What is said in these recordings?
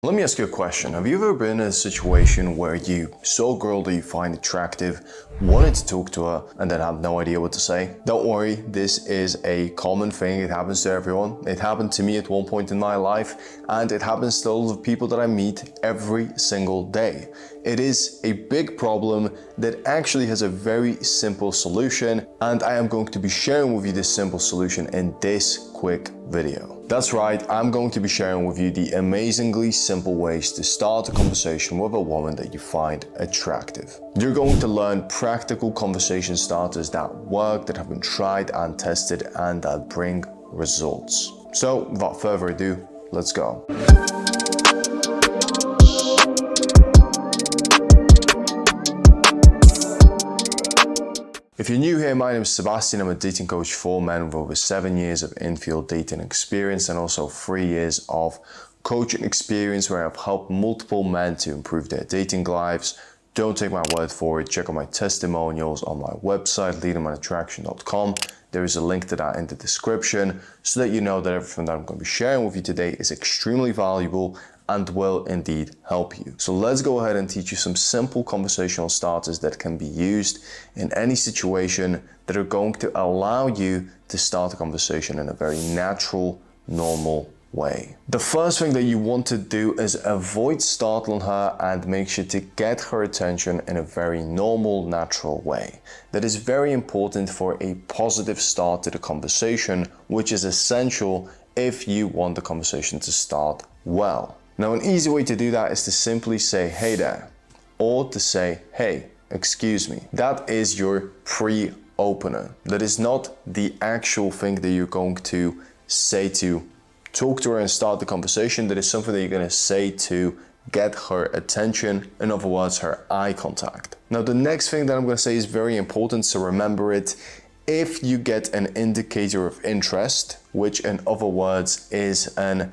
Let me ask you a question. Have you ever been in a situation where you saw a girl that you find attractive, wanted to talk to her, and then had no idea what to say? Don't worry, this is a common thing. It happens to everyone. It happened to me at one point in my life, and it happens to a lot of people that I meet every single day. It is a big problem that actually has a very simple solution, and I am going to be sharing with you this simple solution in this quick video. That's right, I'm going to be sharing with you the amazingly simple ways to start a conversation with a woman that you find attractive. You're going to learn practical conversation starters that work, that have been tried and tested, and that bring results. So, without further ado, let's go. If you're new here, my name is Sebastian. I'm a dating coach for men with over 7 years of in-field dating experience and also 3 years of coaching experience where I've helped multiple men to improve their dating lives. Don't take my word for it. Check out my testimonials on my website, leadingmanattraction.com. There is a link to that in the description so that you know that everything that I'm going to be sharing with you today is extremely valuable and will indeed help you. So let's go ahead and teach you some simple conversational starters that can be used in any situation that are going to allow you to start a conversation in a very natural, normal way. The first thing that you want to do is avoid startling her and make sure to get her attention in a very normal, natural way. That is very important for a positive start to the conversation, which is essential if you want the conversation to start well. Now, an easy way to do that is to simply say, "Hey there," or to say, "Hey, excuse me." That is your pre-opener. That is not the actual thing that you're going to say to talk to her and start the conversation. That is something that you're going to say to get her attention. In other words, her eye contact. Now, the next thing that I'm going to say is very important, so remember it. If you get an indicator of interest, which in other words is an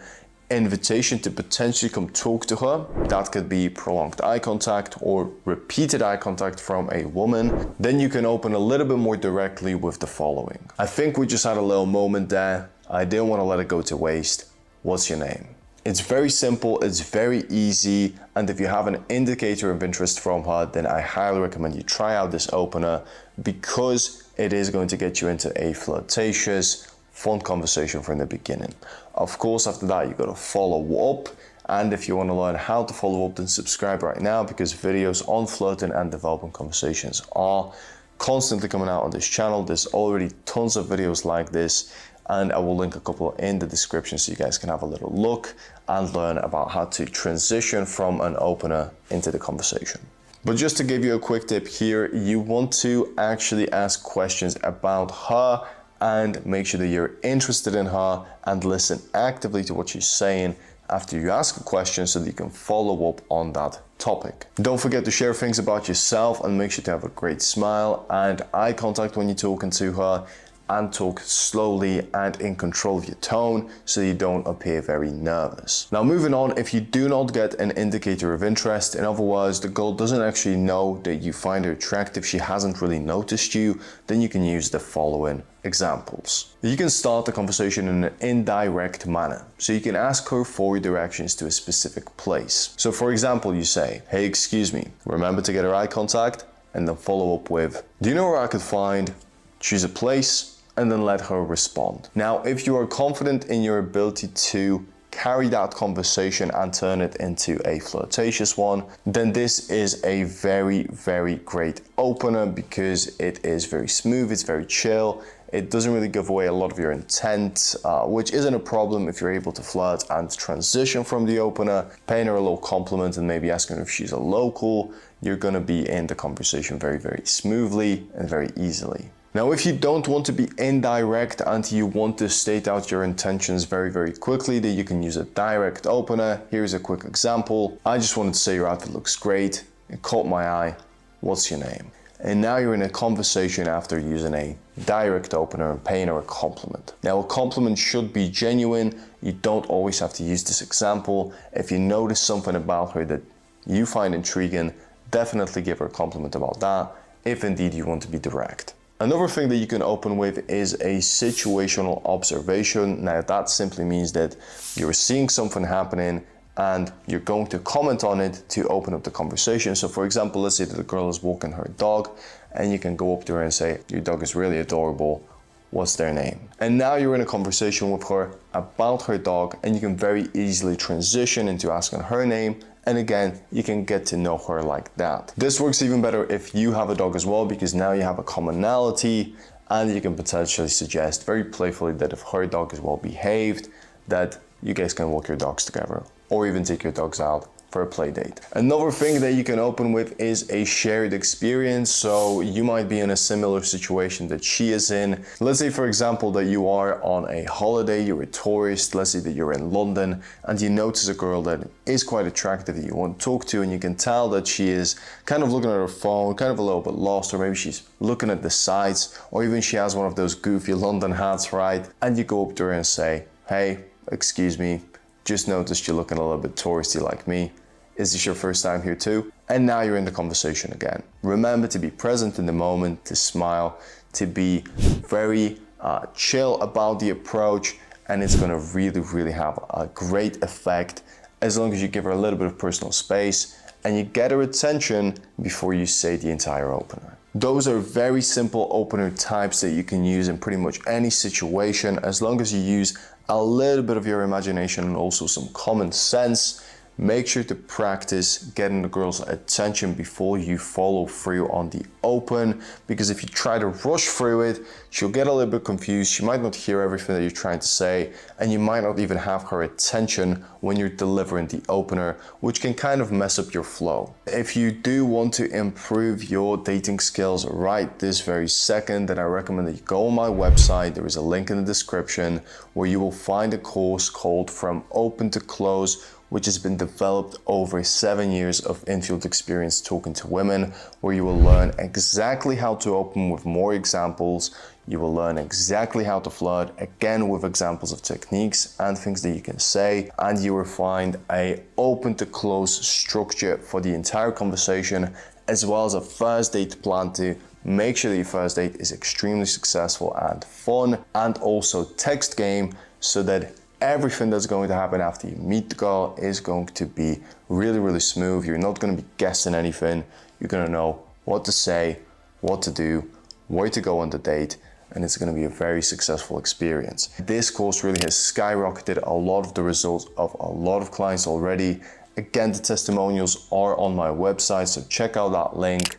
invitation to potentially come talk to her, that could be prolonged eye contact or repeated eye contact from a woman, then you can open a little bit more directly with the following. "I think we just had a little moment there. I didn't want to let it go to waste. What's your name?" It's very simple, it's very easy, and if you have an indicator of interest from her, then I highly recommend you try out this opener because it is going to get you into a flirtatious, fun conversation from the beginning. Of course, after that, you got to follow up. And if you want to learn how to follow up, then subscribe right now because videos on flirting and developing conversations are constantly coming out on this channel. There's already tons of videos like this, and I will link a couple in the description so you guys can have a little look and learn about how to transition from an opener into the conversation. But just to give you a quick tip here, you want to actually ask questions about her and make sure that you're interested in her and listen actively to what she's saying after you ask a question so that you can follow up on that topic. Don't forget to share things about yourself and make sure to have a great smile and eye contact when you're talking to her, and talk slowly and in control of your tone so you don't appear very nervous. Now, moving on, if you do not get an indicator of interest, in other words, the girl doesn't actually know that you find her attractive, she hasn't really noticed you, then you can use the following examples. You can start the conversation in an indirect manner. So you can ask her for directions to a specific place. So for example, you say, "Hey, excuse me," remember to get her eye contact, and then follow up with, "Do you know where I could find," choose a place, and then let her respond. Now, if you are confident in your ability to carry that conversation and turn it into a flirtatious one, then this is a very, very great opener because it is very smooth, it's very chill, it doesn't really give away a lot of your intent, which isn't a problem if you're able to flirt and transition from the opener, paying her a little compliment and maybe asking her if she's a local. You're gonna be in the conversation very, very smoothly and very easily. Now, if you don't want to be indirect and you want to state out your intentions very, very quickly, then you can use a direct opener. Here's a quick example. "I just wanted to say your outfit looks great. It caught my eye. What's your name?" And now you're in a conversation after using a direct opener and paying her a compliment. Now, a compliment should be genuine. You don't always have to use this example. If you notice something about her that you find intriguing, definitely give her a compliment about that, if indeed you want to be direct. Another thing that you can open with is a situational observation. Now, that simply means that you're seeing something happening and you're going to comment on it to open up the conversation. So for example, let's say that the girl is walking her dog and you can go up to her and say, your dog is really adorable. What's their name? And now you're in a conversation with her about her dog, and you can very easily transition into asking her name. And again, you can get to know her like that. This works even better if you have a dog as well, because now you have a commonality, and you can potentially suggest very playfully that if her dog is well behaved, that you guys can walk your dogs together, or even take your dogs out for a play date. Another thing that you can open with is a shared experience. So you might be in a similar situation that she is in. Let's say, for example, that you are on a holiday, you're a tourist, let's say that you're in London, and you notice a girl that is quite attractive that you want to talk to, and you can tell that she is kind of looking at her phone, kind of a little bit lost, or maybe she's looking at the sights, or even she has one of those goofy London hats, right? And you go up to her and say, hey, excuse me, just noticed you're looking a little bit touristy like me. Is this your first time here too? And now you're in the conversation again. Remember to be present in the moment, to smile, to be very chill about the approach, and it's gonna really have a great effect as long as you give her a little bit of personal space and you get her attention before you say the entire opener. Those are very simple opener types that you can use in pretty much any situation, as long as you use a little bit of your imagination and also some common sense. Make sure to practice getting the girl's attention before you follow through on the open, because if you try to rush through it, she'll get a little bit confused. She might not hear everything that you're trying to say, and you might not even have her attention when you're delivering the opener, which can kind of mess up your flow. If you do want to improve your dating skills right this very second, then I recommend that you go on my website. There is a link in the description where you will find a course called From Open to Close, which has been developed over 7 years of in-field experience talking to women, where you will learn exactly how to open with more examples. You will learn exactly how to flirt, again with examples of techniques and things that you can say, and you will find a open to close structure for the entire conversation, as well as a first date plan to make sure that your first date is extremely successful and fun, and also text game, so that everything that's going to happen after you meet the girl is going to be really smooth. You're not going to be guessing anything. You're going to know what to say, what to do, where to go on the date, and it's going to be a very successful experience. This course really has skyrocketed a lot of the results of a lot of clients already. Again, the testimonials are on my website, so check out that link.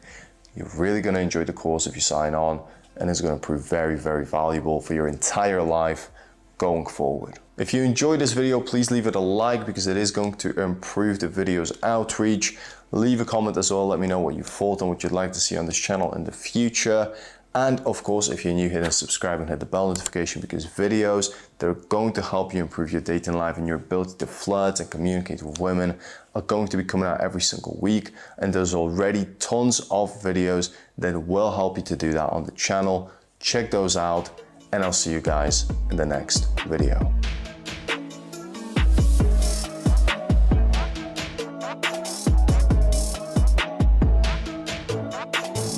You're really going to enjoy the course if you sign on, and it's going to prove very valuable for your entire life going forward. If you enjoyed this video, please leave it a like, because it is going to improve the video's outreach. Leave a comment as well, let me know what you thought and what you'd like to see on this channel in the future. And of course, if you're new, hit subscribe and hit the bell notification, because videos that are going to help you improve your dating life and your ability to flirt and communicate with women are going to be coming out every single week. And there's already tons of videos that will help you to do that on the channel. Check those out, and I'll see you guys in the next video.